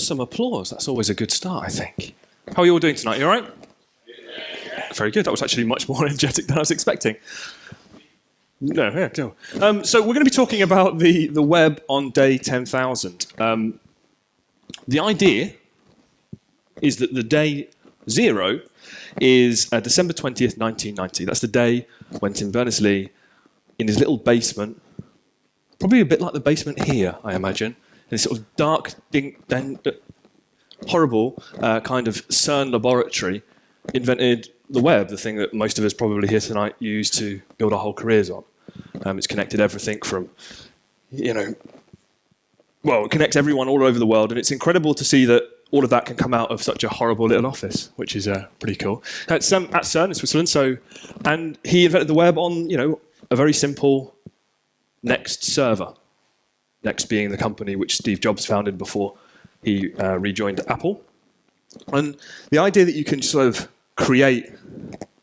some applause. That's always a good start, I think. How are you all doing tonight? You all right? Very good. That was actually much more energetic than I was expecting. No, yeah, cool. So we're going to be talking about the web on day 10,000. The idea is that the day 0 is December 20th, 1990. That's the day when Tim Berners-Lee, in his little basement, probably a bit like the basement here, I imagine, in this sort of dark, horrible kind of CERN laboratory, invented the web, the thing that most of us probably here tonight use to build our whole careers on. It's connected everything from, it connects everyone all over the world, and it's incredible to see that all of that can come out of such a horrible little office, which is pretty cool. At CERN in Switzerland, and he invented the web on, a very simple Next server. Next being the company which Steve Jobs founded before he rejoined Apple. And the idea that you can sort of create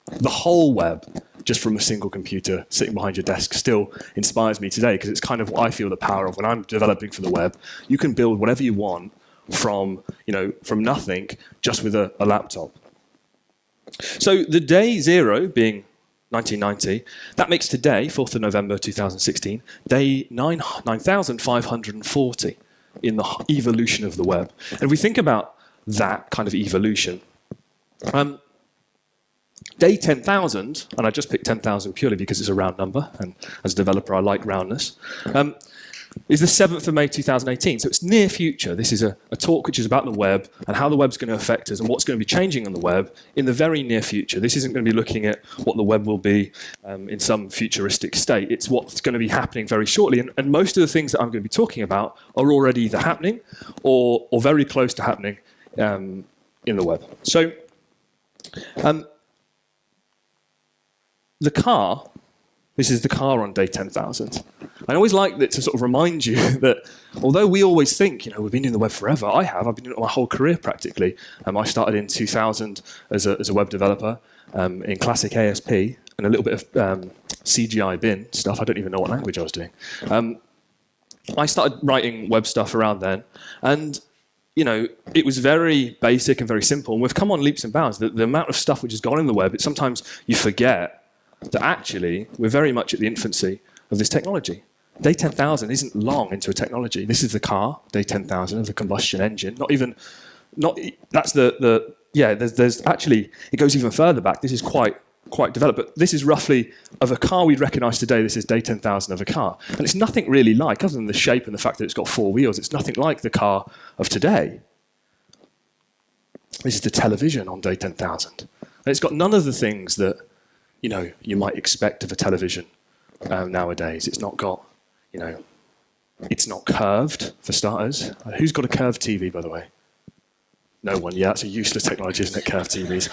the whole web just from a single computer sitting behind your desk still inspires me today, because it's kind of what I feel the power of when I'm developing for the web. You can build whatever you want from nothing just with a laptop. So the day 0 being 1990, that makes today, 4th of November 2016, day 9,540 in the evolution of the web. And if we think about that kind of evolution, day 10,000, and I just picked 10,000 purely because it's a round number, and as a developer I like roundness, is the 7th of May 2018. So it's near future. This is a talk which is about the web and how the web's going to affect us and what's going to be changing on the web in the very near future. This isn't going to be looking at what the web will be in some futuristic state. It's what's going to be happening very shortly. And most of the things that I'm going to be talking about are already either happening or very close to happening in the web. So the car, this is the car on day 10,000. I always like that to sort of remind you that although we always think, we've been doing the web forever, I've been doing it my whole career practically. I started in 2000 as a web developer in classic ASP and a little bit of CGI bin stuff. I don't even know what language I was doing. I started writing web stuff around then, and it was very basic and very simple. And we've come on leaps and bounds. The amount of stuff which has gone in the web, sometimes you forget that actually we're very much at the infancy of this technology. Day 10,000 isn't long into a technology. This is the car, day 10,000 of the combustion engine. There's actually, it goes even further back. This is quite developed, but this is roughly of a car we'd recognize today. This is day 10,000 of a car. And it's nothing really like, other than the shape and the fact that it's got 4 wheels, it's nothing like the car of today. This is the television on day 10,000. And it's got none of the things that you might expect of a television nowadays. It's not got, it's not curved, for starters. Who's got a curved TV, by the way? No one. Yeah, it's a useless technology, isn't it, curved TVs?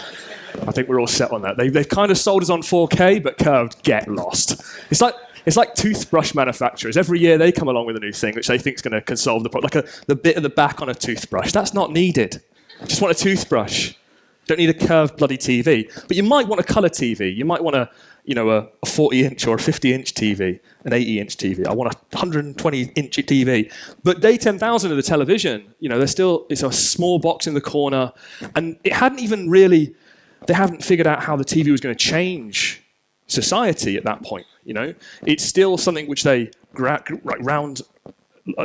I think we're all set on that. They've kind of sold us on 4K, but curved, get lost. It's like toothbrush manufacturers. Every year they come along with a new thing which they think is going to solve the problem. Like the bit at the back on a toothbrush. That's not needed. Just want a toothbrush. Don't need a curved bloody TV. But you might want a colour TV. You might want a 40-inch or a 50-inch TV, an 80-inch TV. I want a 120-inch TV. But day 10,000 of the television, it's a small box in the corner. And it hadn't even really, they haven't figured out how the TV was going to change society at that point. It's still something which they round.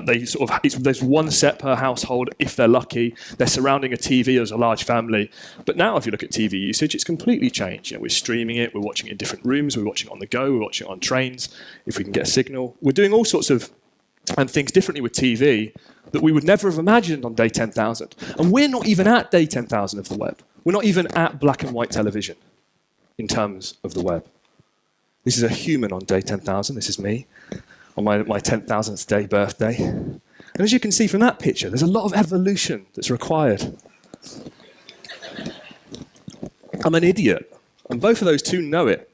There's one set per household if they're lucky. They're surrounding a TV as a large family. But now if you look at TV usage, it's completely changed. We're streaming it, we're watching it in different rooms, we're watching it on the go, we're watching it on trains, if we can get a signal. We're doing all sorts of things differently with TV that we would never have imagined on day 10,000. And we're not even at day 10,000 of the web. We're not even at black and white television in terms of the web. This is a human on day 10,000. This is me on my 10,000th day birthday. And as you can see from that picture, there's a lot of evolution that's required. I'm an idiot, and both of those two know it.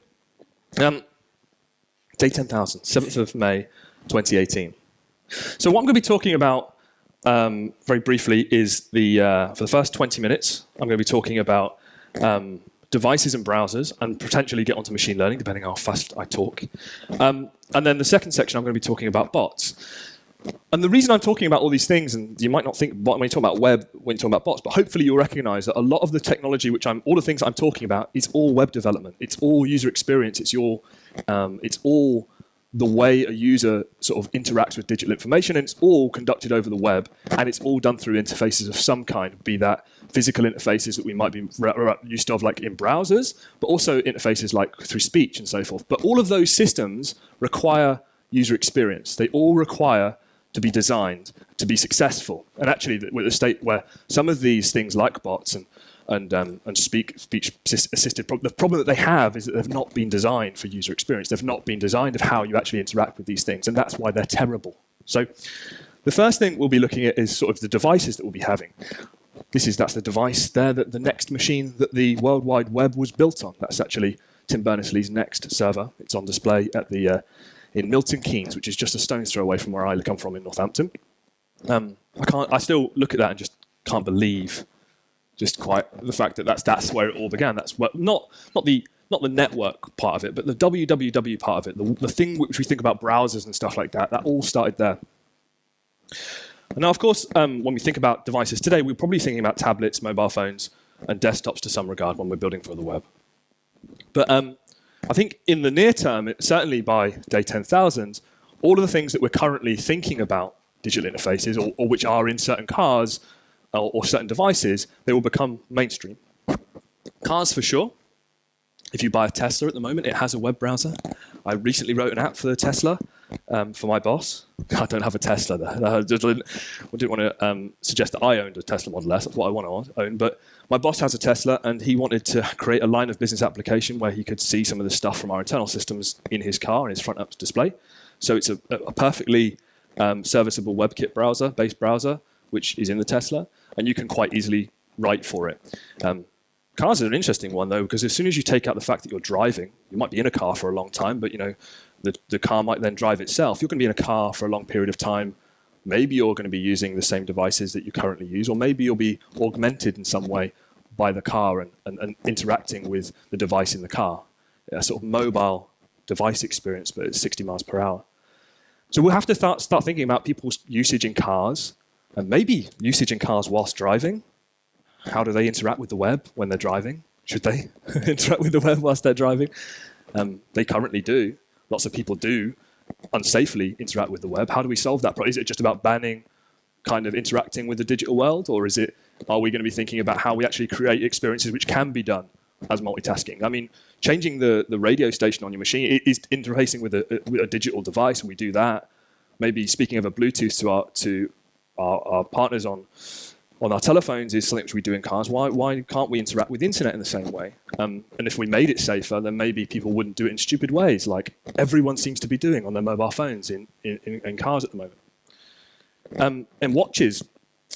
Day 10,000, 7th of May, 2018. So what I'm going to be talking about very briefly is for the first 20 minutes, I'm going to be talking about devices and browsers, and potentially get onto machine learning, depending on how fast I talk. And then the second section, I'm going to be talking about bots. And the reason I'm talking about all these things, and you might not think when you talk about web, when you talk about bots, but hopefully you'll recognize that a lot of the technology, all the things I'm talking about, is all web development. It's all user experience. It's all the way a user sort of interacts with digital information, and it's all conducted over the web, and it's all done through interfaces of some kind, be that physical interfaces that we might be used to like in browsers, but also interfaces like through speech and so forth. But all of those systems require user experience. They all require to be designed to be successful. And actually, we're at a state where some of these things like bots and speech assisted, the problem that they have is that they've not been designed for user experience. They've not been designed of how you actually interact with these things, and that's why they're terrible. So the first thing we'll be looking at is sort of the devices that we'll be having. That's the device there, that the next machine that the World Wide Web was built on. That's actually Tim Berners-Lee's Next server. It's on display at the in Milton Keynes, which is just a stone's throw away from where I come from in Northampton. I still look at that and just can't believe just quite the fact that that's where it all began. That's where, not the network part of it, but the www part of it, the thing which we think about browsers and stuff like that all started there. And now, of course, when we think about devices today, we're probably thinking about tablets, mobile phones, and desktops to some regard when we're building for the web. But I think in the near term, certainly by day 10,000, all of the things that we're currently thinking about digital interfaces, or which are in certain cars or certain devices, they will become mainstream. Cars for sure. If you buy a Tesla at the moment, it has a web browser. I recently wrote an app for the Tesla for my boss. I don't have a Tesla though. I didn't want to suggest that I owned a Tesla Model S. That's what I want to own. But my boss has a Tesla, and he wanted to create a line of business application where he could see some of the stuff from our internal systems in his car, in his front-up display. So it's a perfectly serviceable WebKit based browser, which is in the Tesla, and you can quite easily write for it. Cars are an interesting one, though, because as soon as you take out the fact that you're driving, you might be in a car for a long time, but the car might then drive itself. You're going to be in a car for a long period of time. Maybe you're going to be using the same devices that you currently use, or maybe you'll be augmented in some way by the car and interacting with the device in the car. A sort of mobile device experience, but at 60 miles per hour. So we'll have to start thinking about people's usage in cars, and maybe usage in cars whilst driving. How do they interact with the web when they're driving? Should they interact with the web whilst they're driving? They currently do. Lots of people do unsafely interact with the web. How do we solve that problem? Is it just about banning kind of interacting with the digital world, or are we going to be thinking about how we actually create experiences which can be done as multitasking? I mean, changing the radio station on your machine is interfacing with a digital device, and we do that. Maybe speaking of a Bluetooth to our partners on our telephones is something which we do in cars. Why can't we interact with the internet in the same way? And if we made it safer, then maybe people wouldn't do it in stupid ways, like everyone seems to be doing on their mobile phones in cars at the moment. And watches,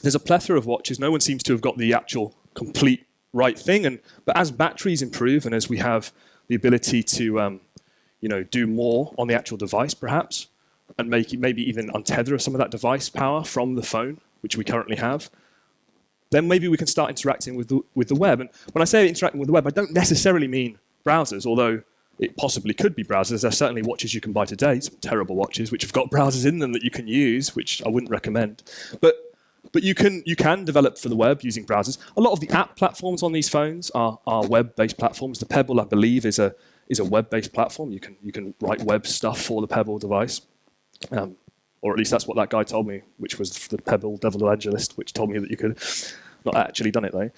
there's a plethora of watches. No one seems to have got the actual complete right thing. But as batteries improve, and as we have the ability to do more on the actual device, perhaps, and maybe even untether some of that device power from the phone, which we currently have, then maybe we can start interacting with the web. And when I say interacting with the web, I don't necessarily mean browsers, although it possibly could be browsers. There's certainly watches you can buy today, some terrible watches, which have got browsers in them that you can use, which I wouldn't recommend. But you can develop for the web using browsers. A lot of the app platforms on these phones are web-based platforms. The Pebble, I believe, is a web-based platform. You can write web stuff for the Pebble device. Or at least that's what that guy told me, which was the Pebble Devil Evangelist, which told me that you could. Not actually done it though.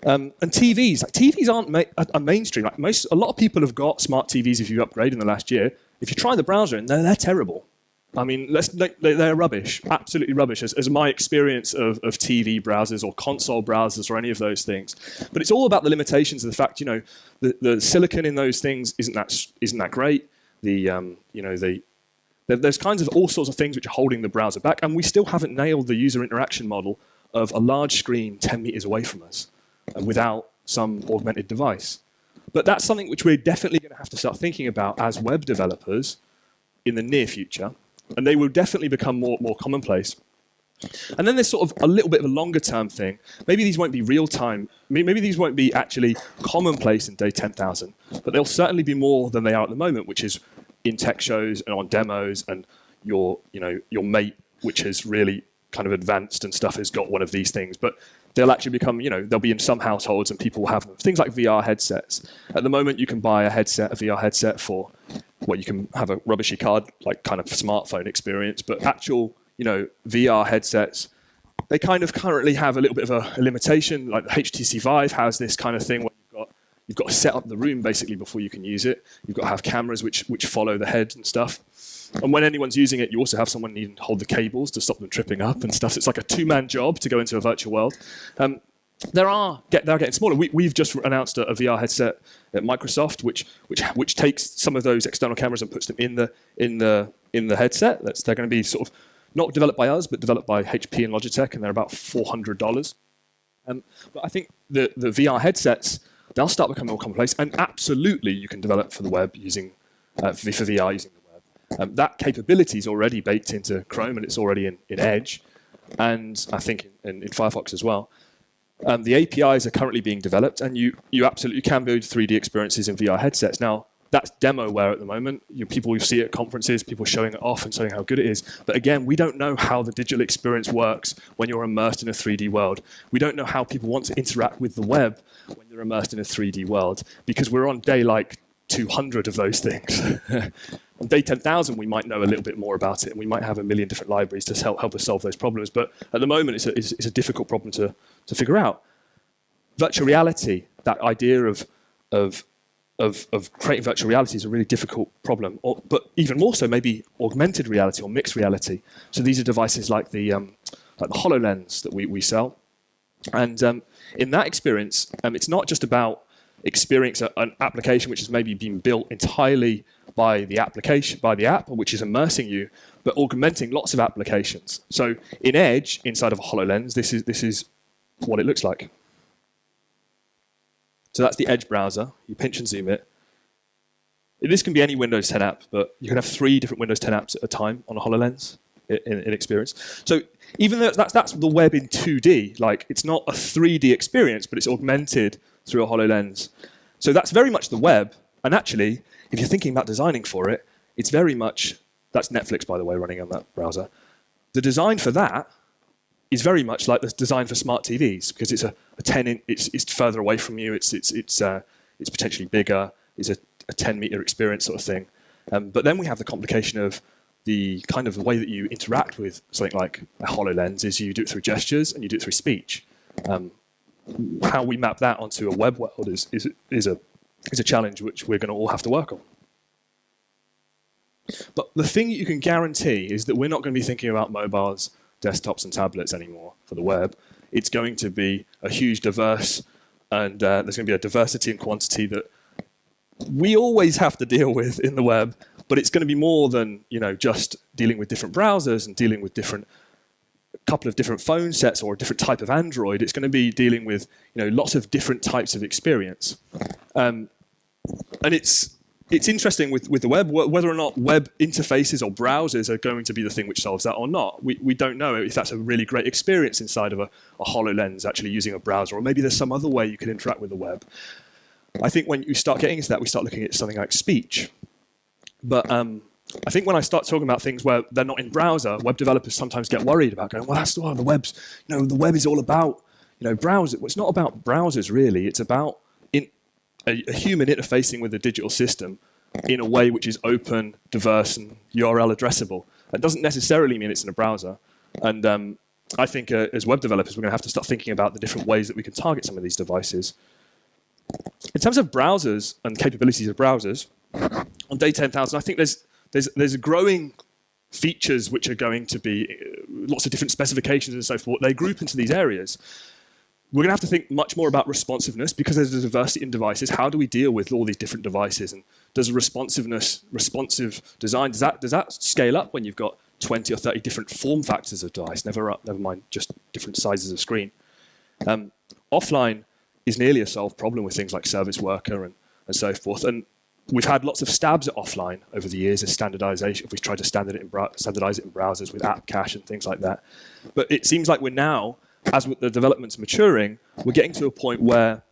And TVs aren't mainstream. A lot of people have got smart TVs if you upgrade in the last year. If you try the browser, they're terrible. I mean, they're rubbish, absolutely rubbish, as my experience of TV browsers or console browsers or any of those things. But it's all about the limitations of the fact, the silicon in those things isn't that great. There's kinds of all sorts of things which are holding the browser back, and we still haven't nailed the user interaction model of a large screen 10 meters away from us without some augmented device. But that's something which we're definitely going to have to start thinking about as web developers in the near future, and they will definitely become more commonplace. And then there's sort of a little bit of a longer term thing. Maybe these won't be real time, maybe these won't be actually commonplace in day 10,000, but they'll certainly be more than they are at the moment, which is in tech shows and on demos, and your mate which has really kind of advanced and stuff has got one of these things. But they'll actually become, they'll be in some households and people will have them. Things like VR headsets. At the moment, you can buy a VR headset for, you can have a rubbishy card, like kind of smartphone experience, but actual, VR headsets, they kind of currently have a little bit of a limitation. Like the HTC Vive has this kind of thing where you've got to set up the room basically before you can use it. You've got to have cameras which follow the head and stuff. And when anyone's using it, you also have someone needing to hold the cables to stop them tripping up and stuff. So it's like a two-man job to go into a virtual world. They're getting smaller. We've just announced a VR headset at Microsoft, which takes some of those external cameras and puts them in the headset. They're going to be sort of not developed by us, but developed by HP and Logitech, and they're about $400. But I think the VR headsets, they'll start becoming more commonplace, and absolutely you can develop for the web using for VR using the web. That capability is already baked into Chrome, and it's already in Edge, and I think in Firefox as well. The APIs are currently being developed, and you absolutely can build 3D experiences in VR headsets. Now, that's demoware at the moment. People will see it at conferences, people showing it off and showing how good it is. But again, we don't know how the digital experience works when you're immersed in a 3D world. We don't know how people want to interact with the web when they're immersed in a 3D world, because we're on day like 200 of those things. On day 10,000, we might know a little bit more about it, and we might have a million different libraries to help us solve those problems. But at the moment, it's a difficult problem to figure out. Virtual reality, that idea of creating virtual reality is a really difficult problem. But even more so, maybe augmented reality or mixed reality. So these are devices like the HoloLens that we sell. And in that experience, it's not just about experiencing an application which has maybe been built entirely by the app, which is immersing you, but augmenting lots of applications. So in Edge, inside of a HoloLens, this is what it looks like. So that's the Edge browser. You pinch and zoom it. This can be any Windows 10 app, but you can have 3 different Windows 10 apps at a time on a HoloLens in experience. So even though that's the web in 2D, like it's not a 3D experience, but it's augmented through a HoloLens. So that's very much the web. And actually, if you're thinking about designing for it, it's very much, that's Netflix, by the way, running on that browser. The design for that is very much like the design for smart TVs, because it's a 10-inch, it's further away from you, it's potentially bigger, it's a 10-meter experience sort of thing. But then we have the complication of the kind of the way that you interact with something like a HoloLens is you do it through gestures and you do it through speech. How we map that onto a web world is a challenge which we're going to all have to work on. But the thing you can guarantee is that we're not going to be thinking about mobiles, desktops, and tablets anymore for the web. It's going to be a huge diverse, and there's going to be a diversity and quantity that we always have to deal with in the web, but it's going to be more than just dealing with different browsers and dealing with a couple of different phone sets or a different type of Android. It's going to be dealing with lots of different types of experience. And it's interesting with the web, whether or not web interfaces or browsers are going to be the thing which solves that or not. We don't know if that's a really great experience inside of a HoloLens, actually using a browser, or maybe there's some other way you can interact with the web. I think when you start getting into that, we start looking at something like speech. But I think when I start talking about things where they're not in browser, web developers sometimes get worried about going, well, the web's, the web is all about, browser. Well, it's not about browsers really. It's about a human interfacing with a digital system in a way which is open, diverse, and URL addressable. That doesn't necessarily mean it's in a browser. And I think as web developers, we're going to have to start thinking about the different ways that we can target some of these devices. In terms of browsers and capabilities of browsers, on day 10,000, I think there's growing features which are going to be lots of different specifications and so forth. They group into these areas. We're going to have to think much more about responsiveness because there's a diversity in devices. How do we deal with all these different devices? And does responsive design, does that scale up when you've got 20 or 30 different form factors of device? Never mind just different sizes of screen. Offline is nearly a solved problem with things like Service Worker and so forth. And we've had lots of stabs at offline over the years as standardization. If we try to standardize it in browsers with app cache and things like that. But it seems like we're now, as with the development's maturing, we're getting to a point where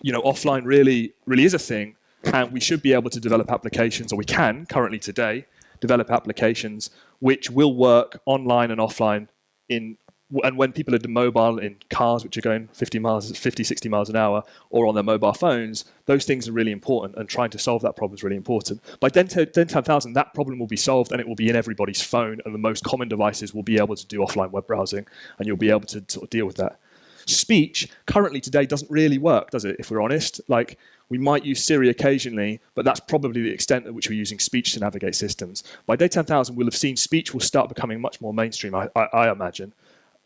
offline really is a thing, and we should be able to develop applications, or we can currently today develop applications which will work online and offline and when people are mobile in cars, which are going 50, 60 miles an hour, or on their mobile phones, those things are really important, and trying to solve that problem is really important. By DEN 10,000, that problem will be solved, and it will be in everybody's phone, and the most common devices will be able to do offline web browsing, and you'll be able to sort of deal with that. Speech, currently today, doesn't really work, does it, if we're honest? Like, we might use Siri occasionally, but that's probably the extent at which we're using speech to navigate systems. By DEN 10,000, we'll have seen speech will start becoming much more mainstream, I imagine.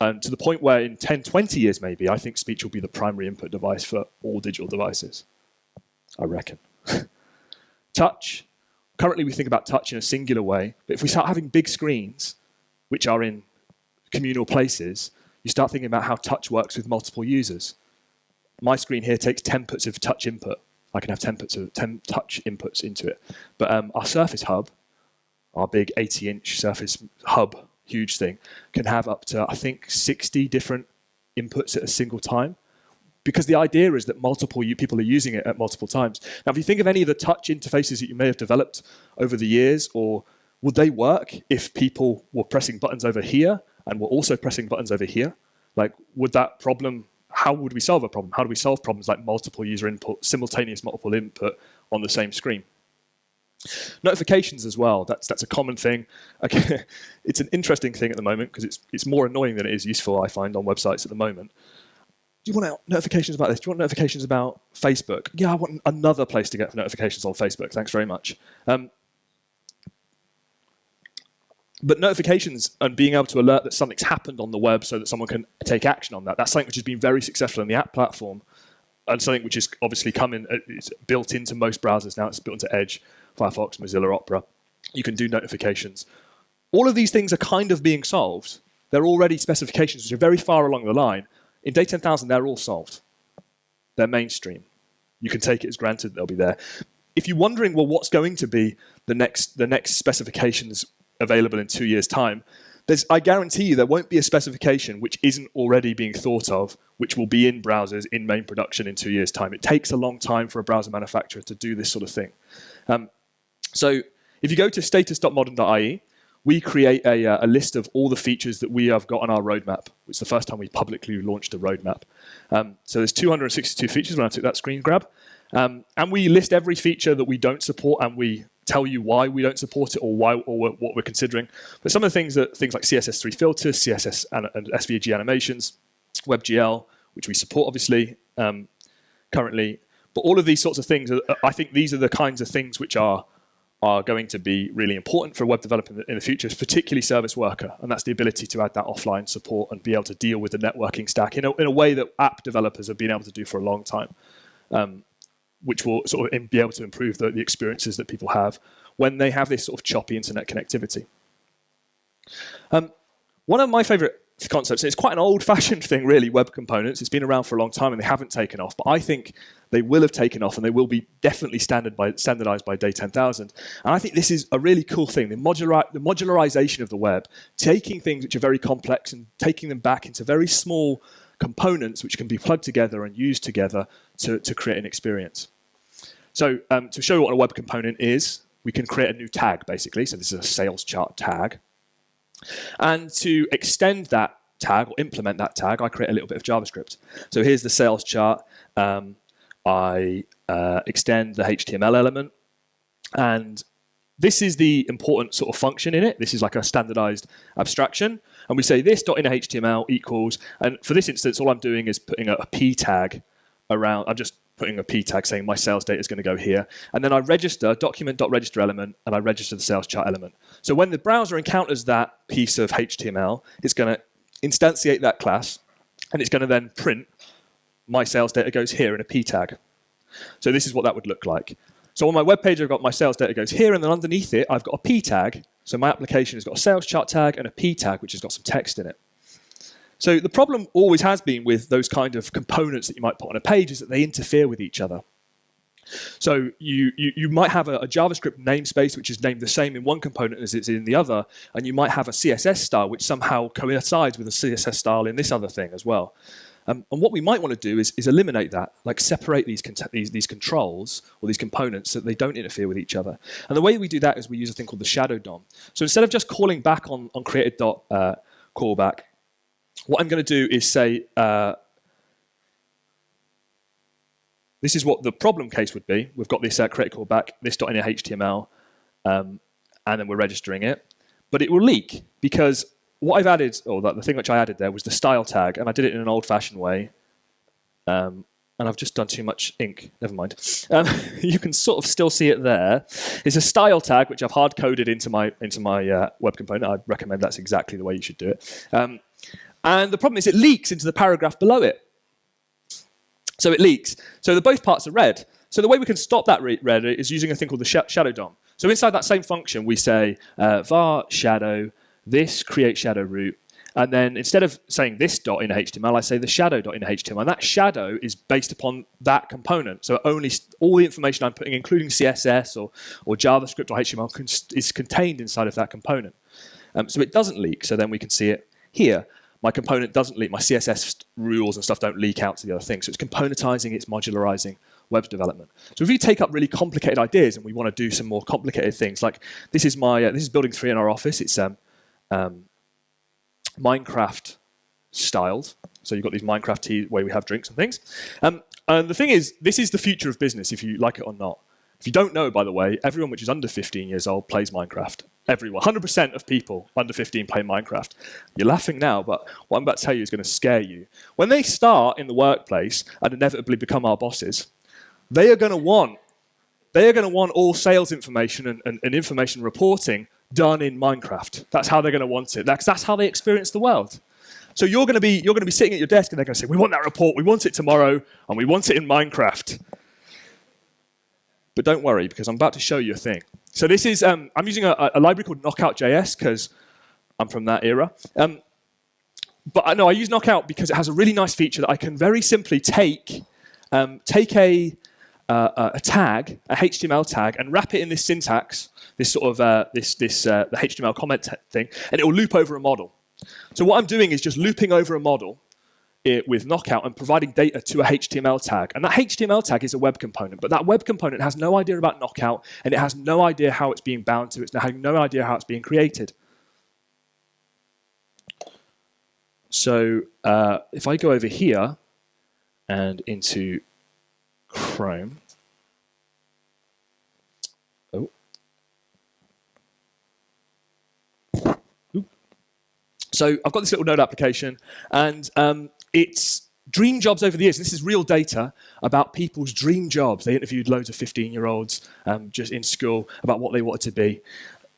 And to the point where in 10, 20 years maybe, I think speech will be the primary input device for all digital devices, I reckon. Touch. Currently we think about touch in a singular way, but if we start having big screens, which are in communal places, you start thinking about how touch works with multiple users. My screen here takes 10 puts of touch input. I can have 10 touch inputs into it. But our Surface Hub, our big 80-inch Surface Hub, huge thing, can have up to, I think, 60 different inputs at a single time. Because the idea is that multiple people are using it at multiple times. Now, if you think of any of the touch interfaces that you may have developed over the years, or would they work if people were pressing buttons over here and were also pressing buttons over here? Like, would that problem, how would we solve a problem? How do we solve problems like multiple user input, simultaneous multiple input on the same screen? Notifications as well, that's a common thing. Okay. It's an interesting thing at the moment because it's more annoying than it is useful, I find, on websites at the moment. Do you want notifications about this? Do you want notifications about Facebook? Yeah, I want another place to get notifications on Facebook. Thanks very much. But notifications and being able to alert that something's happened on the web so that someone can take action on that, that's something which has been very successful in the app platform, and something which is obviously it's built into most browsers now. It's built into Edge, Firefox, Mozilla, Opera. You can do notifications. All of these things are kind of being solved. There are already specifications which are very far along the line. In DEN 10,000, they're all solved. They're mainstream. You can take it as granted they'll be there. If you're wondering, well, what's going to be the next specifications available in 2 years' time, I guarantee you there won't be a specification which isn't already being thought of, which will be in browsers in main production in 2 years' time. It takes a long time for a browser manufacturer to do this sort of thing. So if you go to status.modern.ie, we create a list of all the features that we have got on our roadmap. It's the first time we publicly launched a roadmap. So there's 262 features when I took that screen grab. And we list every feature that we don't support, and we tell you why we don't support it or what we're considering. But some of the things like CSS3 filters, CSS and SVG animations, WebGL, which we support obviously currently. But all of these sorts of things, I think these are the kinds of things which are going to be really important for web development in the future, particularly Service Worker, and that's the ability to add that offline support and be able to deal with the networking stack in a way that app developers have been able to do for a long time, which will sort of be able to improve the experiences that people have when they have this sort of choppy internet connectivity. One of my favorite concepts, and it's quite an old-fashioned thing really, web components. It's been around for a long time and they haven't taken off, but I think they will have taken off and they will be definitely standardized by DEN 10,000. And I think this is a really cool thing, the modularization of the web, taking things which are very complex and taking them back into very small components which can be plugged together and used together to create an experience. So to show you what a web component is, we can create a new tag basically. So this is a sales chart tag. And to extend that tag or implement that tag, I create a little bit of JavaScript. So here's the sales chart. I extend the HTML element. And this is the important sort of function in it. This is like a standardized abstraction. And we say this.innerHTML equals, and for this instance, all I'm doing is putting a p tag around. I'm just putting a p tag saying my sales data is going to go here. And then I register document.register element, and I register the sales chart element. So when the browser encounters that piece of HTML, it's going to instantiate that class, and it's going to then print my sales data goes here in a p tag. So this is what that would look like. So on my web page, I've got my sales data goes here, and then underneath it, I've got a p tag. So my application has got a sales chart tag and a p tag, which has got some text in it. So the problem always has been with those kind of components that you might put on a page is that they interfere with each other. So you might have a JavaScript namespace which is named the same in one component as it's in the other, and you might have a CSS style which somehow coincides with a CSS style in this other thing as well. And what we might want to do is eliminate that, like separate these controls or these components so that they don't interfere with each other. And the way we do that is we use a thing called the shadow DOM. So instead of just calling back on created callback, what I'm going to do is say, this is what the problem case would be. We've got this created callback, this .ini.html, and then we're registering it. But it will leak because what I've added, or the thing which I added there, was the style tag, and I did it in an old-fashioned way. And I've just done too much ink. Never mind. You can sort of still see it there. It's a style tag which I've hard-coded into my web component. I recommend that's exactly the way you should do it. And the problem is it leaks into the paragraph below it. So it leaks. So both parts are red. So the way we can stop that red is using a thing called the shadow DOM. So inside that same function, we say var shadow this create shadow root, and then instead of saying this .ini.html, I say the shadow.ini.html, and that shadow is based upon that component. So only all the information I'm putting, including CSS or JavaScript or HTML, is contained inside of that component. So it doesn't leak. So then we can see it here. My component doesn't leak. My CSS rules and stuff don't leak out to the other things. So it's componentizing, it's modularizing web development. So if you take up really complicated ideas and we want to do some more complicated things, like this is building 3 in our office. It's Minecraft styled. So you've got these Minecraft teas where we have drinks and things. And the thing is, this is the future of business, if you like it or not. If you don't know, by the way, everyone which is under 15 years old plays Minecraft. Everyone. 100% of people under 15 play Minecraft. You're laughing now, but what I'm about to tell you is going to scare you. When they start in the workplace and inevitably become our bosses, they are going to want all sales information and information reporting done in Minecraft. That's how they're going to want it. That's how they experience the world. So you're going to be sitting at your desk and they're going to say, we want that report, we want it tomorrow, and we want it in Minecraft. But don't worry, because I'm about to show you a thing. So this is, I'm using a library called Knockout.js because I'm from that era. But I use Knockout because it has a really nice feature that I can very simply take a tag, a HTML tag, and wrap it in this syntax, this sort of the HTML comment thing, and it will loop over a model. So what I'm doing is just looping over a model with Knockout and providing data to a HTML tag. And that HTML tag is a web component, but that web component has no idea about Knockout, and it has no idea how it's being bound to. It's has no idea how it's being created. So if I go over here and into Chrome, so I've got this little Node application, and it's dream jobs over the years. This is real data about people's dream jobs. They interviewed loads of 15-year-olds just in school about what they wanted to be,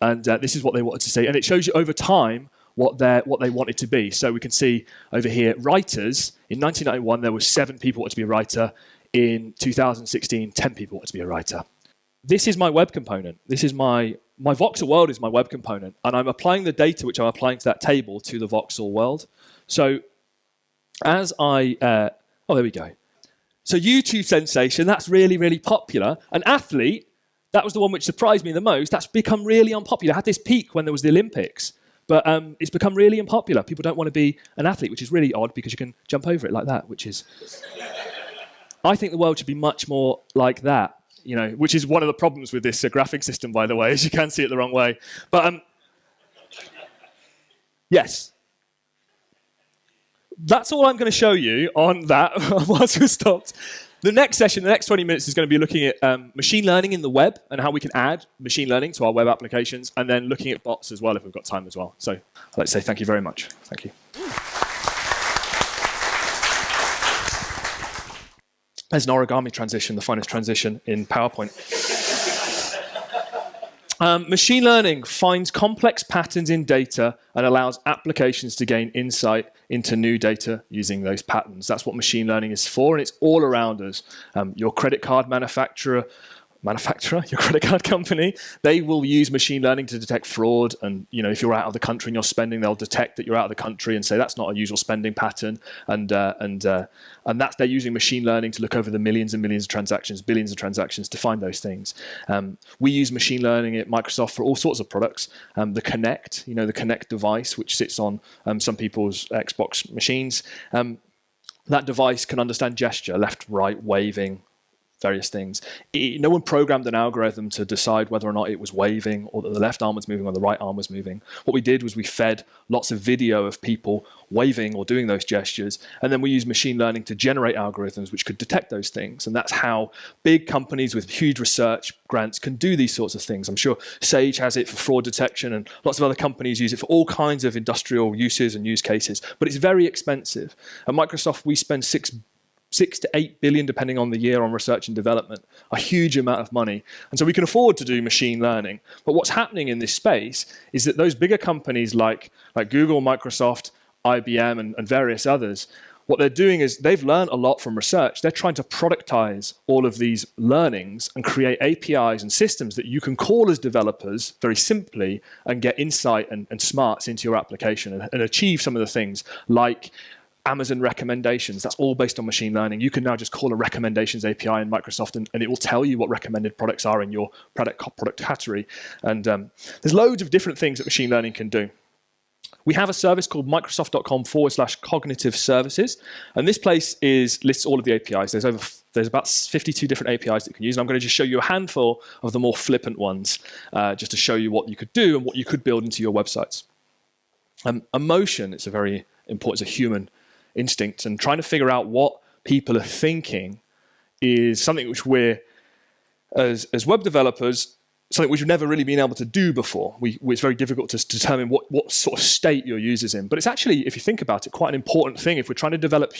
and this is what they wanted to see. And it shows you over time what they wanted to be. So we can see over here, writers. In 1991, there were 7 people wanted to be a writer. In 2016, 10 people wanted to be a writer. This is my web component. This is my Voxel world is my web component, and I'm applying the data which I'm applying to that table to the Voxel world. So as there we go. So YouTube sensation, that's really, really popular. An athlete, that was the one which surprised me the most. That's become really unpopular. It had this peak when there was the Olympics, but it's become really unpopular. People don't want to be an athlete, which is really odd because you can jump over it like that, which is... I think the world should be much more like that. Which is one of the problems with this graphic system, by the way, is you can see it the wrong way. But yes, that's all I'm going to show you on that once we're stopped. The next session, the next 20 minutes, is going to be looking at machine learning in the web and how we can add machine learning to our web applications, and then looking at bots as well if we've got time as well. So I'd like to say thank you very much. Thank you. There's an origami transition, the finest transition in PowerPoint. Machine learning finds complex patterns in data and allows applications to gain insight into new data using those patterns. That's what machine learning is for, and it's all around us. Your credit card manufacturer, your credit card company, they will use machine learning to detect fraud. And if you're out of the country and you're spending, they'll detect that you're out of the country and say that's not a usual spending pattern. And that's they're using machine learning to look over the millions and millions of transactions, billions of transactions to find those things. We use machine learning at Microsoft for all sorts of products. The Kinect, the Kinect device, which sits on some people's Xbox machines. That device can understand gesture, left, right, waving, various things. No one programmed an algorithm to decide whether or not it was waving or that the left arm was moving or the right arm was moving. What we did was we fed lots of video of people waving or doing those gestures, and then we used machine learning to generate algorithms which could detect those things. And that's how big companies with huge research grants can do these sorts of things. I'm sure Sage has it for fraud detection, and lots of other companies use it for all kinds of industrial uses and use cases, but it's very expensive. At Microsoft, we spend 6 to 8 billion, depending on the year, on research and development, a huge amount of money. And so we can afford to do machine learning. But what's happening in this space is that those bigger companies like Google, Microsoft, IBM, and various others, what they're doing is they've learned a lot from research. They're trying to productize all of these learnings and create APIs and systems that you can call as developers very simply and get insight and smarts into your application and achieve some of the things like Amazon recommendations. That's all based on machine learning. You can now just call a recommendations API in Microsoft and it will tell you what recommended products are in your product category. And there's loads of different things that machine learning can do. We have a service called microsoft.com/cognitive services. And this place lists all of the APIs. There's about 52 different APIs that you can use. And I'm going to just show you a handful of the more flippant ones, just to show you what you could do and what you could build into your websites. Emotion, it's a very important, it's a human instinct, and trying to figure out what people are thinking is something which we're, as web developers, something which we've never really been able to do before. It's very difficult to determine what sort of state your user's in. But it's actually, if you think about it, quite an important thing if we're trying to develop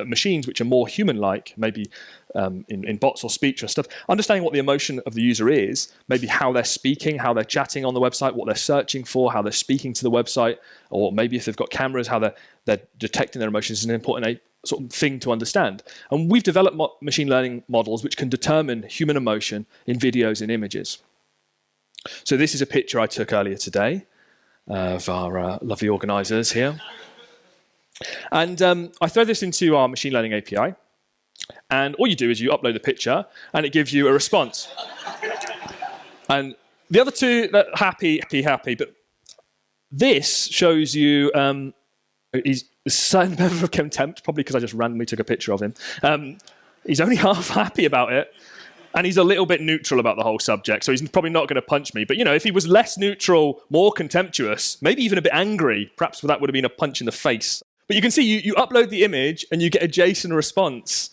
machines which are more human-like, maybe in bots or speech or stuff, understanding what the emotion of the user is, maybe how they're speaking, how they're chatting on the website, what they're searching for, how they're speaking to the website, or maybe if they've got cameras, how they're detecting their emotions is an important sort of thing to understand. And we've developed machine learning models which can determine human emotion in videos and images. So this is a picture I took earlier today of our lovely organizers here. And I throw this into our machine learning API. And all you do is you upload the picture and it gives you a response. And the other two, happy. But this shows you he's a certain level of contempt, probably because I just randomly took a picture of him. He's only half happy about it. And he's a little bit neutral about the whole subject, so he's probably not going to punch me. But if he was less neutral, more contemptuous, maybe even a bit angry, perhaps that would have been a punch in the face. But you can see you upload the image and you get a JSON response.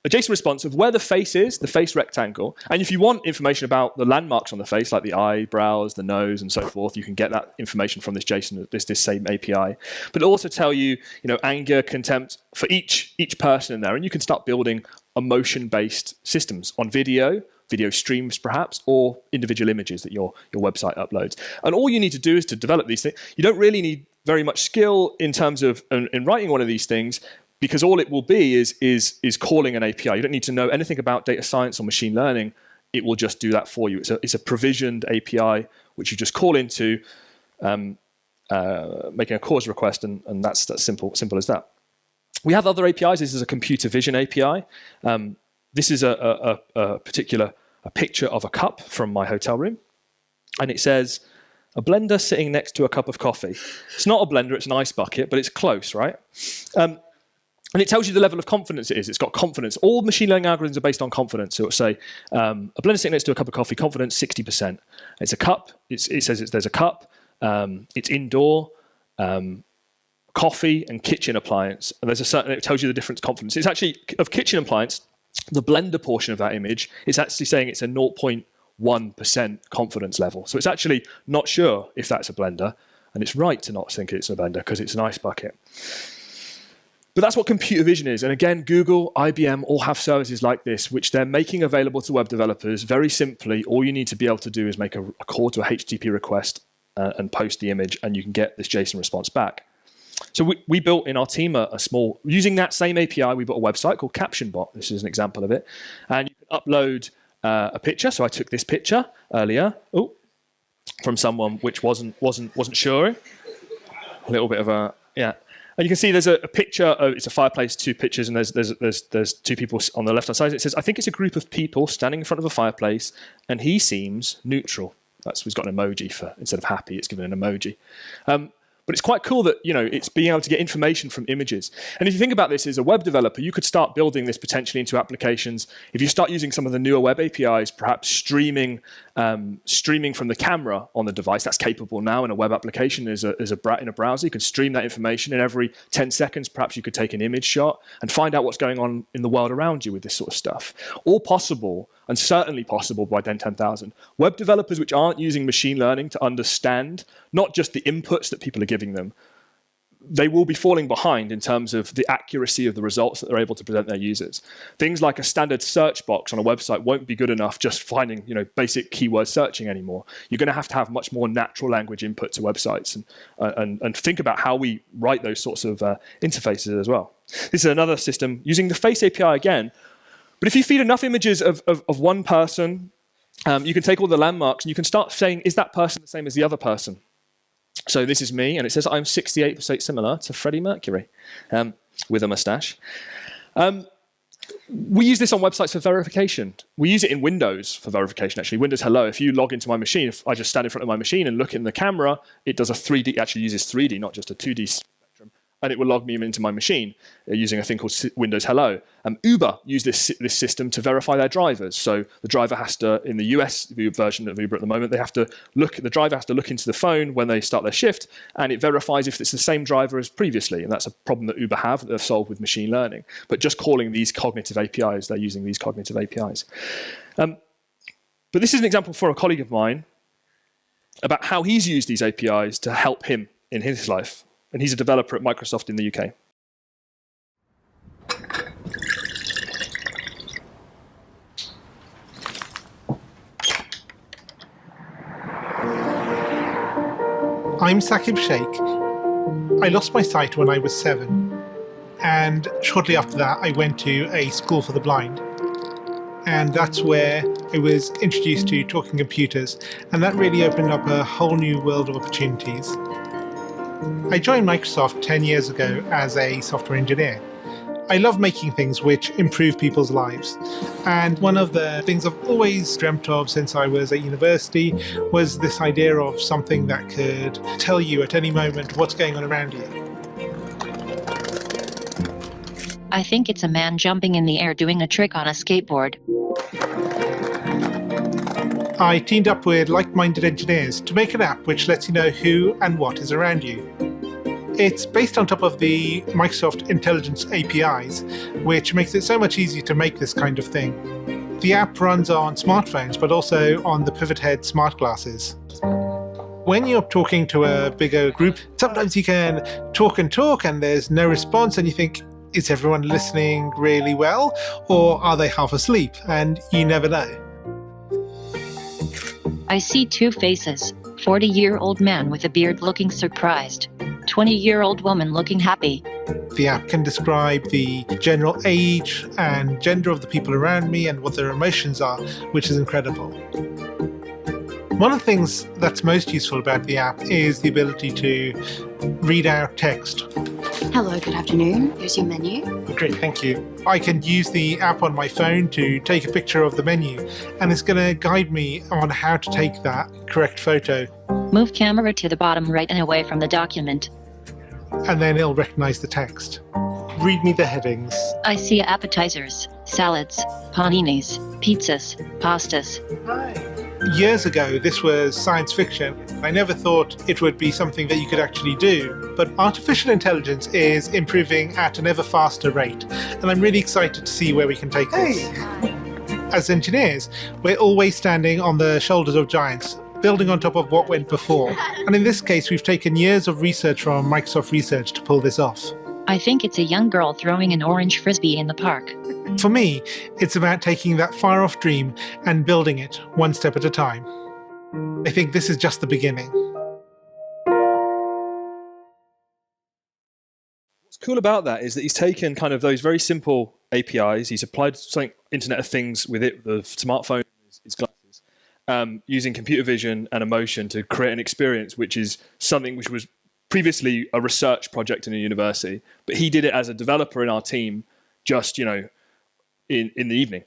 A JSON response of where the face is, the face rectangle. And if you want information about the landmarks on the face, like the eyebrows, the nose, and so forth, you can get that information from this JSON, this same API. But it'll also tell you, anger, contempt for each person in there. And you can start building emotion-based systems on video streams perhaps, or individual images that your website uploads. And all you need to do is to develop these things. You don't really need very much skill in terms of in writing one of these things, because all it will be is calling an API. You don't need to know anything about data science or machine learning. It will just do that for you. It's a provisioned API which you just call into, making a cause request, and that's simple as that. We have other APIs. This is a computer vision API. This is a picture of a cup from my hotel room, and it says a blender sitting next to a cup of coffee. It's not a blender, it's an ice bucket, but it's close, right? And it tells you the level of confidence it is. It's got confidence. All machine learning algorithms are based on confidence. So it'll say, a blender sitting next to a cup of coffee, confidence 60%. It's a cup. It says there's a cup. It's indoor, coffee, and kitchen appliance. And it tells you the different confidence. It's actually, of kitchen appliance, the blender portion of that image is actually saying it's a 0.1% confidence level. So it's actually not sure if that's a blender. And it's right to not think it's a blender because it's an ice bucket. But that's what computer vision is. And again, Google, IBM all have services like this, which they're making available to web developers very simply. All you need to be able to do is make a call to a HTTP request and post the image, and you can get this JSON response back. So we built in our team using that same API, we built a website called CaptionBot. This is an example of it. And you can upload a picture. So I took this picture earlier from someone which wasn't sure. A little bit of a, yeah. And you can see there's a picture. It's a fireplace, two pictures, and there's two people on the left-hand side. It says, I think it's a group of people standing in front of a fireplace, and he seems neutral. He's got an emoji for, instead of happy, it's given an emoji. But it's quite cool that, it's being able to get information from images. And if you think about this as a web developer, you could start building this potentially into applications. If you start using some of the newer web APIs, perhaps streaming from the camera on the device, that's capable now in a web application in a browser. You can stream that information, and every 10 seconds, perhaps you could take an image shot and find out what's going on in the world around you with this sort of stuff. All possible, and certainly possible by DEN 10,000. Web developers which aren't using machine learning to understand not just the inputs that people are giving them, they will be falling behind in terms of the accuracy of the results that they're able to present their users. Things like a standard search box on a website won't be good enough just finding basic keyword searching anymore. You're going to have much more natural language input to websites and think about how we write those sorts of interfaces as well. This is another system using the Face API again. But if you feed enough images of one person, you can take all the landmarks and you can start saying, is that person the same as the other person? So this is me, and it says I'm 68% similar to Freddie Mercury with a mustache. We use this on websites for verification. We use it in Windows for verification, actually. Windows Hello, if you log into my machine, if I just stand in front of my machine and look in the camera, it does a 3D, actually uses 3D, not just a 2D spectrum, and it will log me into my machine using a thing called Windows Hello. Uber use this system to verify their drivers. So the driver has to, in the US version of Uber at the moment, the driver has to look into the phone when they start their shift, and it verifies if it's the same driver as previously. And that's a problem that Uber have that they've solved with machine learning. But just calling these cognitive APIs, they're using these cognitive APIs. But this is an example for a colleague of mine about how he's used these APIs to help him in his life. And he's a developer at Microsoft in the UK. I'm Saqib Sheikh. I lost my sight when I was 7, and shortly after that I went to a school for the blind. And that's where I was introduced to talking computers, and that really opened up a whole new world of opportunities. I joined Microsoft 10 years ago as a software engineer. I love making things which improve people's lives. And one of the things I've always dreamt of since I was at university was this idea of something that could tell you at any moment what's going on around you. I think it's a man jumping in the air doing a trick on a skateboard. I teamed up with like-minded engineers to make an app which lets you know who and what is around you. It's based on top of the Microsoft Intelligence APIs, which makes it so much easier to make this kind of thing. The app runs on smartphones, but also on the Pivot Head smart glasses. When you're talking to a bigger group, sometimes you can talk and there's no response, and you think, is everyone listening really well, or are they half asleep? And you never know. I see two faces, 40-year-old man with a beard looking surprised, 20-year-old woman looking happy. The app can describe the general age and gender of the people around me and what their emotions are, which is incredible. One of the things that's most useful about the app is the ability to read out text. Hello, good afternoon. Here's your menu. Great, thank you. I can use the app on my phone to take a picture of the menu, and it's going to guide me on how to take that correct photo. Move camera to the bottom right and away from the document. And then it'll recognize the text. Read me the headings. I see appetizers, salads, paninis, pizzas, pastas. Hi. Years ago, this was science fiction. I never thought it would be something that you could actually do. But artificial intelligence is improving at an ever faster rate. And I'm really excited to see where we can take this. As engineers, we're always standing on the shoulders of giants, building on top of what went before. And in this case, we've taken years of research from Microsoft Research to pull this off. I think it's a young girl throwing an orange frisbee in the park. For me, it's about taking that far-off dream and building it one step at a time. I think this is just the beginning. What's cool about that is that he's taken kind of those very simple APIs, he's applied something Internet of Things with it, the smartphone, his glasses, using computer vision and emotion to create an experience which is something which was previously a research project in a university, but he did it as a developer in our team just, in the evening.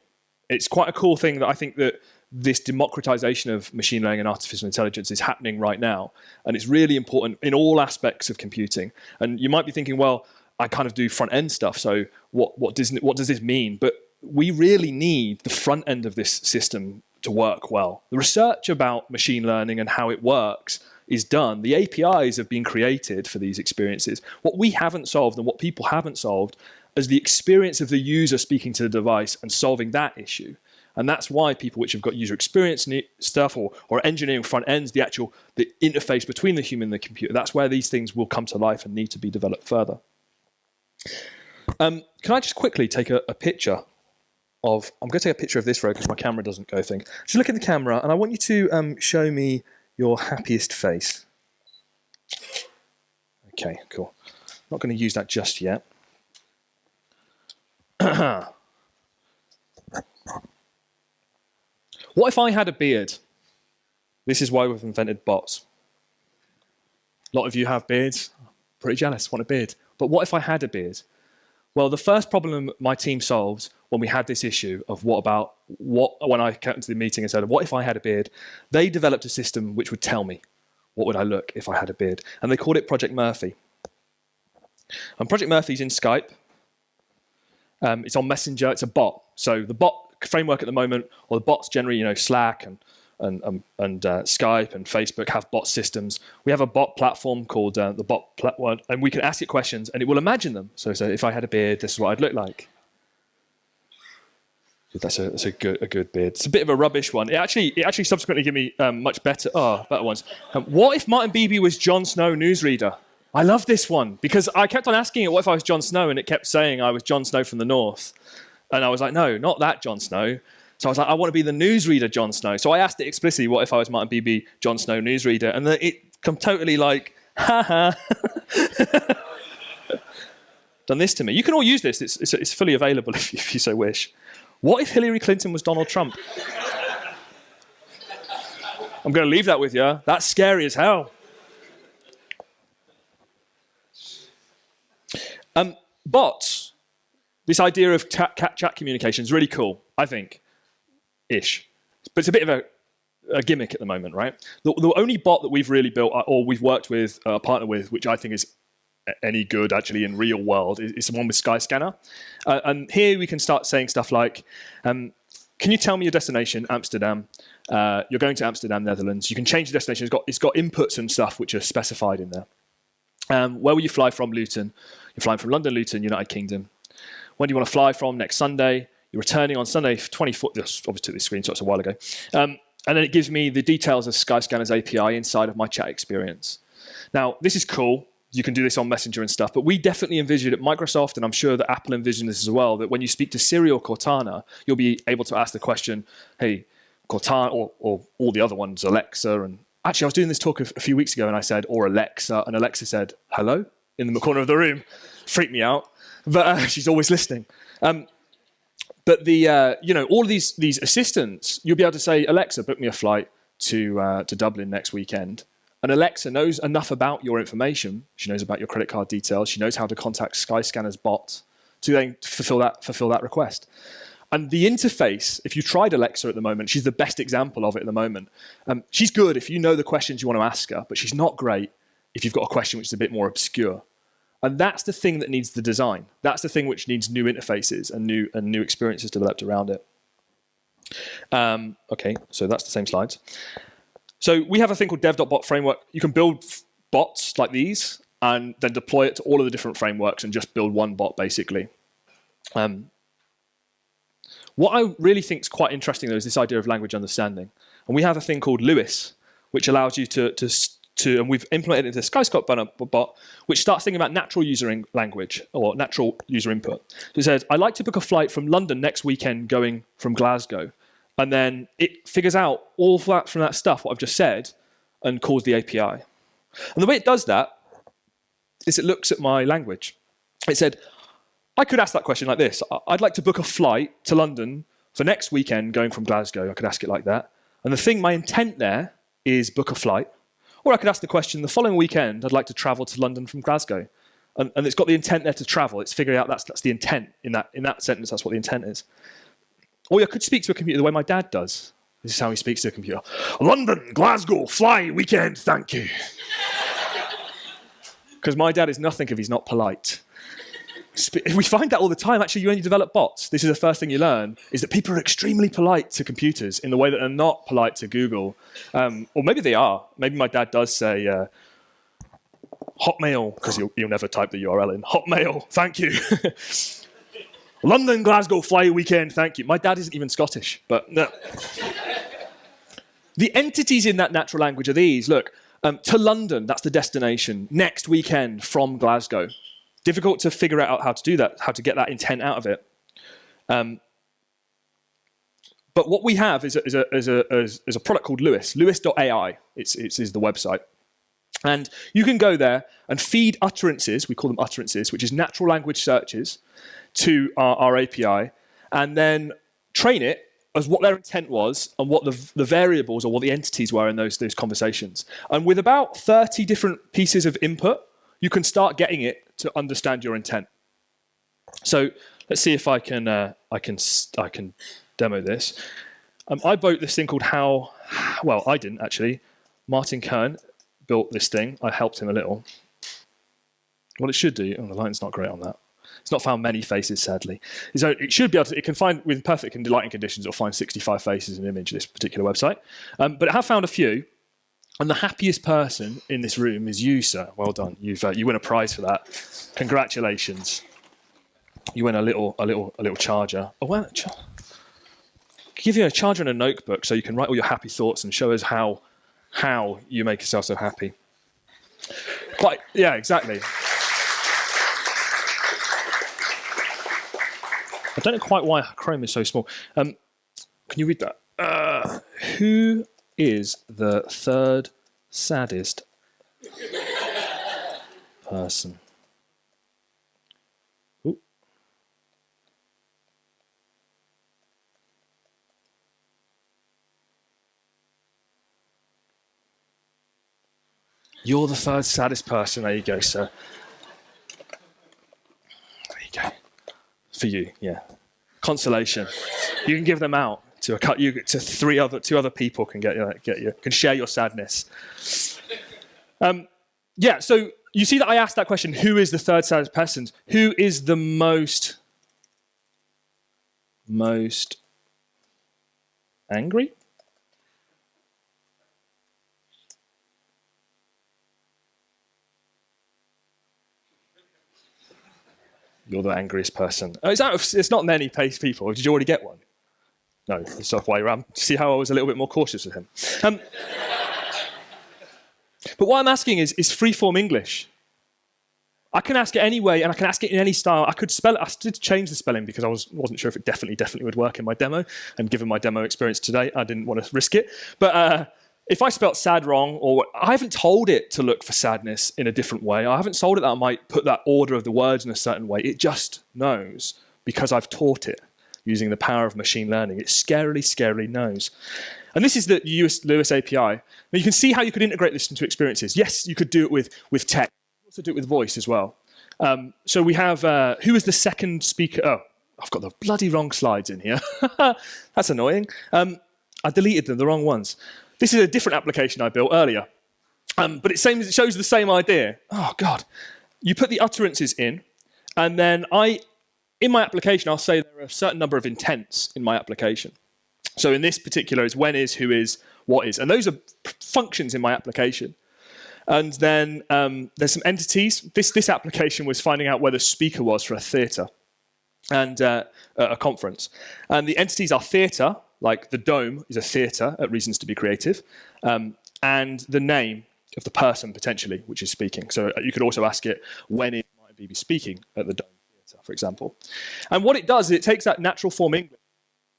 It's quite a cool thing that I think that this democratization of machine learning and artificial intelligence is happening right now. And it's really important in all aspects of computing. And you might be thinking, well, I kind of do front end stuff. So what does this mean? But we really need the front end of this system to work well. The research about machine learning and how it works is done. The APIs have been created for these experiences. What we haven't solved and what people haven't solved is the experience of the user speaking to the device and solving that issue. And that's why people which have got user experience stuff or engineering front ends, the interface between the human and the computer, that's where these things will come to life and need to be developed further. Can I just quickly take a picture of, I'm going to take a picture of this road because my camera doesn't go thing. Just look at the camera and I want you to show me your happiest face. Okay, cool. Not going to use that just yet. What if I had a beard? This is why we've invented bots. A lot of you have beards. Pretty jealous, want a beard. But what if I had a beard? Well, the first problem my team solved when we had this issue of when I came to the meeting and said, what if I had a beard? They developed a system which would tell me what would I look if I had a beard. And they called it Project Murphy. And Project Murphy's in Skype. It's on Messenger. It's a bot. So the bot framework at the moment, or the bots generally, Slack and Skype and Facebook have bot systems. We have a bot platform called the bot platform, and we can ask it questions, and it will imagine them. So if I had a beard, this is what I'd look like. That's a good beard. It's a bit of a rubbish one. It actually subsequently gave me much better ones. What if Martin Beebe was Jon Snow newsreader? I love this one because I kept on asking it, what if I was Jon Snow, and it kept saying I was Jon Snow from the North. And I was like, no, not that Jon Snow. So I was like, I want to be the newsreader Jon Snow. So I asked it explicitly, what if I was Martin Beebe, Jon Snow newsreader? And then it come totally like, ha. Done this to me. You can all use this. It's fully available if you so wish. What if Hillary Clinton was Donald Trump? I'm going to leave that with you. That's scary as hell. Bots. This idea of chat communication is really cool, I think, ish. But it's a bit of a gimmick at the moment, right? The only bot that we've really built or we've worked with, partnered with, which I think is any good actually in real world, is the one with Skyscanner. And here we can start saying stuff like, can you tell me your destination, Amsterdam? You're going to Amsterdam, Netherlands. You can change the destination. It's got inputs and stuff which are specified in there. Where will you fly from, Luton? You're flying from London, Luton, United Kingdom. When do you want to fly from? Next Sunday. You're returning on Sunday, 24th. This obviously took this screenshots a while ago. And then it gives me the details of Skyscanner's API inside of my chat experience. Now, this is cool. You can do this on Messenger and stuff, but we definitely envisioned at Microsoft, and I'm sure that Apple envisioned this as well, that when you speak to Siri or Cortana, you'll be able to ask the question, hey, Cortana, or all the other ones, Alexa. And actually, I was doing this talk a few weeks ago, and I said, or Alexa, and Alexa said, hello, in the corner of the room. Freaked me out. But she's always listening. But all of these assistants, you'll be able to say, Alexa, book me a flight to Dublin next weekend. And Alexa knows enough about your information. She knows about your credit card details. She knows how to contact Skyscanner's bot to then fulfill that request. And the interface, if you tried Alexa at the moment, she's the best example of it at the moment. She's good if you know the questions you want to ask her, but she's not great if you've got a question which is a bit more obscure. And that's the thing that needs the design. That's the thing which needs new interfaces and new experiences developed around it. Okay, so that's the same slides. So we have a thing called dev.bot framework. You can build bots like these and then deploy it to all of the different frameworks and just build one bot, basically. What I really think is quite interesting, though, is this idea of language understanding. And we have a thing called Lewis, which allows you to and we've implemented it into Skyscanner bot, which starts thinking about natural user language or natural user input. So it says, I'd like to book a flight from London next weekend going from Glasgow. And then it figures out all that from that stuff, what I've just said, and calls the API. And the way it does that is it looks at my language. It said, I could ask that question like this. I'd like to book a flight to London for next weekend going from Glasgow. I could ask it like that. And my intent there is book a flight. Or I could ask the question, the following weekend, I'd like to travel to London from Glasgow. And it's got the intent there to travel. It's figuring out that's the intent. In that sentence, that's what the intent is. Or I could speak to a computer the way my dad does. This is how he speaks to a computer. London, Glasgow, fly, weekend, thank you. Because my dad is nothing if he's not polite. We find that all the time. Actually, when you develop bots, this is the first thing you learn, is that people are extremely polite to computers in the way that they're not polite to Google. Or maybe they are. Maybe my dad does say, Hotmail, because you'll never type the URL in. Hotmail, thank you. London, Glasgow, fly weekend, thank you. My dad isn't even Scottish, but no. The entities in that natural language are these. Look, to London, that's the destination. Next weekend from Glasgow. Difficult to figure out how to do that, how to get that intent out of it. But what we have is a product called Lewis, lewis.ai. It's the website. And you can go there and feed utterances, we call them utterances, which is natural language searches, to our API, and then train it as what their intent was and what the variables or what the entities were in those conversations. And with about 30 different pieces of input, you can start getting it to understand your intent. So let's see if I can demo this. I built this thing called I didn't actually. Martin Kern built this thing. I helped him a little. What it should do, the lighting's not great on that. It's not found many faces, sadly. So it should be able to, it can find, with perfect lighting conditions, it'll find 65 faces in an image, this particular website. But it have found a few, and the happiest person in this room is you, sir. Well done. You win a prize for that. Congratulations. You win a little charger. Oh, well, give you a charger and a notebook so you can write all your happy thoughts and show us how you make yourself so happy. Yeah, exactly. I don't know quite why Chrome is so small. Can you read that? Who is the third saddest person? Ooh. You're the third saddest person. There you go, sir. There you go. For you, yeah. Consolation. You can give them out to two other people can can share your sadness. Yeah. So you see that I asked that question: who is the third saddest person? Who is the most angry? You're the angriest person. Oh, it's not many people. Did you already get one? No, that's not why you're around. See how I was a little bit more cautious with him. But what I'm asking is free-form English. I can ask it any way, and I can ask it in any style. I could spell it. I did change the spelling because I wasn't sure if it definitely would work in my demo. And given my demo experience today, I didn't want to risk it. But if I spelt sad wrong, or I haven't told it to look for sadness in a different way, I haven't told it that I might put that order of the words in a certain way. It just knows because I've taught it using the power of machine learning. It scarily knows. And this is the Lewis API. Now you can see how you could integrate this into experiences. Yes, you could do it with text. You could also do it with voice as well. So we have, who is the second speaker? Oh, I've got the bloody wrong slides in here. That's annoying. I deleted them, the wrong ones. This is a different application I built earlier. But it shows the same idea. Oh, God. You put the utterances in, and then in my application, I'll say there are a certain number of intents in my application. So in this particular, it's when is, who is, what is. And those are functions in my application. And then there's some entities. This application was finding out where the speaker was for a theatre and a conference. And the entities are theatre, like the dome is a theatre at Reasons to be Creative, and the name of the person potentially, which is speaking. So you could also ask it when it might be speaking at the dome theatre, for example. And what it does is it takes that natural form English,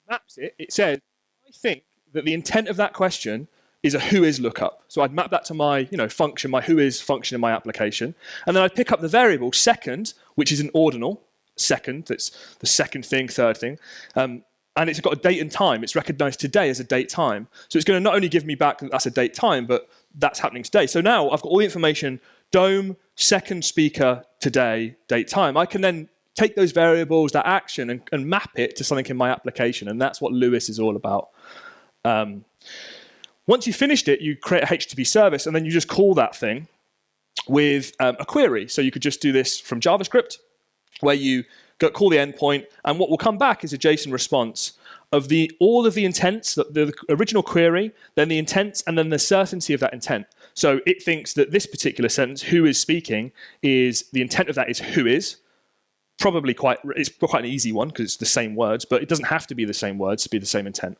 maps it. It says, I think that the intent of that question is a who is lookup. So I'd map that to my function, my who is function in my application. And then I'd pick up the variable second, which is an ordinal, second, that's the second thing, third thing. And it's got a date and time. It's recognized today as a date time. So it's going to not only give me back that that's a date time, but that's happening today. So now I've got all the information, dome, second speaker, today, date time. I can then take those variables, that action, and map it to something in my application. And that's what Lewis is all about. Once you finished it, you create a HTTP service, and then you just call that thing with a query. So you could just do this from JavaScript, where you call the endpoint, and what will come back is a JSON response of all of the intents, the original query, then the intents, and then the certainty of that intent. So it thinks that this particular sentence, who is speaking, is the intent of that is who is. Probably it's quite an easy one because it's the same words, but it doesn't have to be the same words to be the same intent.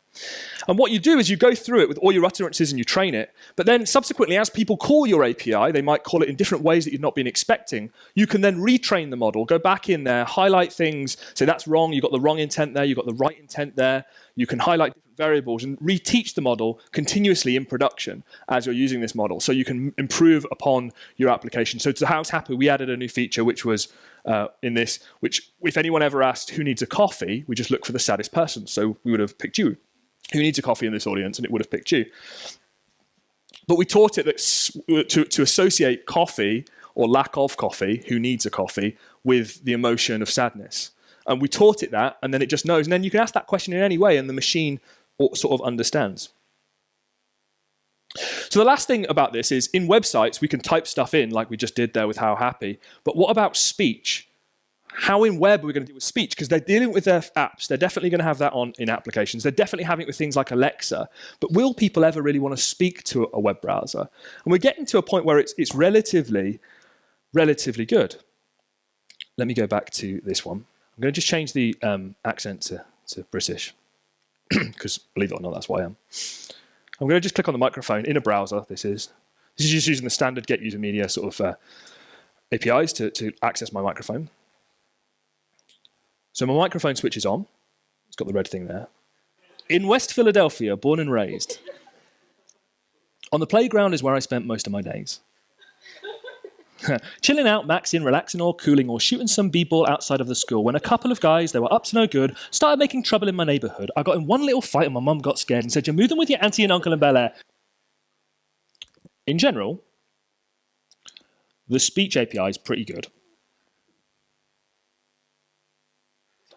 And what you do is you go through it with all your utterances and you train it, but then subsequently as people call your API, they might call it in different ways that you've not been expecting. You can then retrain the model, go back in there, highlight things, say that's wrong, you've got the wrong intent there, you've got the right intent there. You can highlight different variables and reteach the model continuously in production as you're using this model, so you can improve upon your application. So to House Happy, we added a new feature which was in this, which if anyone ever asked who needs a coffee, we just look for the saddest person. So we would have picked you. Who needs a coffee in this audience? And it would have picked you. But we taught it that to associate coffee or lack of coffee, who needs a coffee, with the emotion of sadness. And we taught it that, and then it just knows. And then you can ask that question in any way, and the machine sort of understands. So the last thing about this is in websites, we can type stuff in like we just did there with How Happy. But what about speech? How in web are we going to deal with speech? Because they're dealing with their apps. They're definitely going to have that in applications. They're definitely having it with things like Alexa. But will people ever really want to speak to a web browser? And we're getting to a point where it's relatively good. Let me go back to this one. I'm going to just change the accent to British. Because believe it or not, that's why I am. I'm going to just click on the microphone in a browser. This is just using the standard get user media sort of APIs to access my microphone. So my microphone switch is on. It's got the red thing there. In West Philadelphia, born and raised. On the playground is where I spent most of my days. Chilling out, maxing, relaxing or cooling or shooting some b-ball outside of the school when a couple of guys, they were up to no good, started making trouble in my neighborhood. I got in one little fight and my mum got scared and said, "You're moving with your auntie and uncle in Bel Air." In general, the speech API is pretty good.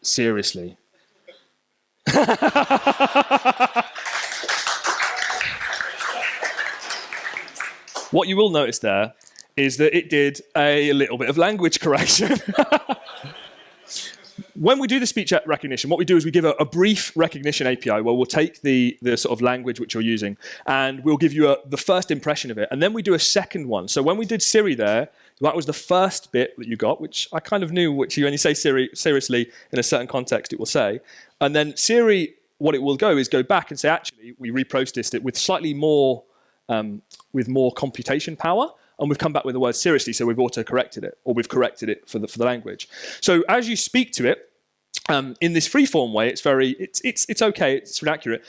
Seriously. What you will notice there is that it did a little bit of language correction. When we do the speech recognition, what we do is we give a brief recognition API where we'll take the sort of language which you're using and we'll give you the first impression of it. And then we do a second one. So when we did Siri there, that was the first bit that you got, which I kind of knew, which you only say Siri seriously in a certain context, it will say. And then Siri, what it will go is go back and say, actually, we reprocessed it with slightly more, with more computation power. And we've come back with the word seriously, so we've auto-corrected it, or we've corrected it for the language. So as you speak to it, in this free-form way, it's okay, it's inaccurate.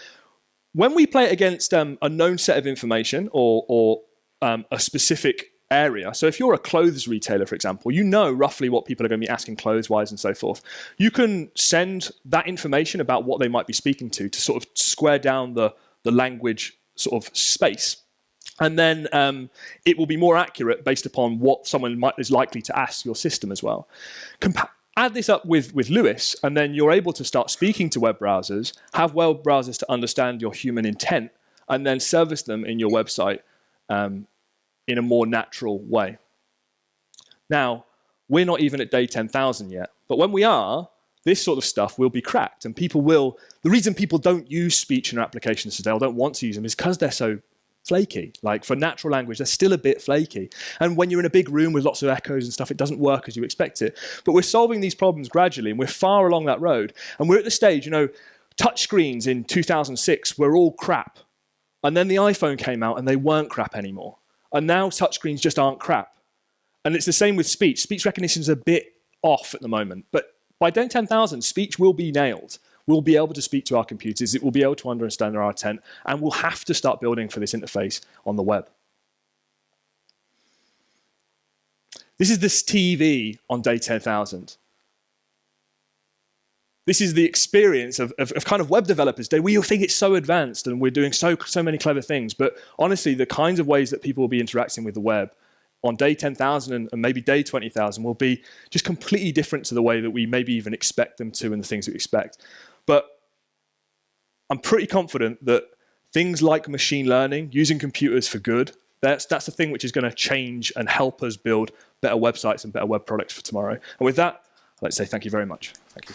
When we play it against a known set of information or a specific area, so if you're a clothes retailer, for example, you know roughly what people are going to be asking clothes-wise and so forth. You can send that information about what they might be speaking to sort of square down the language sort of space. And then it will be more accurate based upon what someone is likely to ask your system as well. Add this up with Lewis, and then you're able to start speaking to web browsers, have web browsers to understand your human intent, and then service them in your website in a more natural way. Now, we're not even at day 10,000 yet, but when we are, this sort of stuff will be cracked, and people will. The reason people don't use speech in their applications today, or don't want to use them, is because they're so flaky. Like for natural language, they're still a bit flaky. And when you're in a big room with lots of echoes and stuff, it doesn't work as you expect it. But we're solving these problems gradually, and we're far along that road. And we're at the stage, touchscreens in 2006 were all crap. And then the iPhone came out and they weren't crap anymore. And now touchscreens just aren't crap. And it's the same with speech. Speech recognition is a bit off at the moment. But by day 10,000, speech will be nailed. We'll be able to speak to our computers, it will be able to understand our intent, and we'll have to start building for this interface on the web. This is this TV on day 10,000. This is the experience of kind of web developers today. We all think it's so advanced and we're doing so many clever things, but honestly, the kinds of ways that people will be interacting with the web on day 10,000 and maybe day 20,000 will be just completely different to the way that we maybe even expect them to and the things that we expect. But I'm pretty confident that things like machine learning, using computers for good, that's the thing which is going to change and help us build better websites and better web products for tomorrow. And with that, I'd like to say thank you very much. Thank you.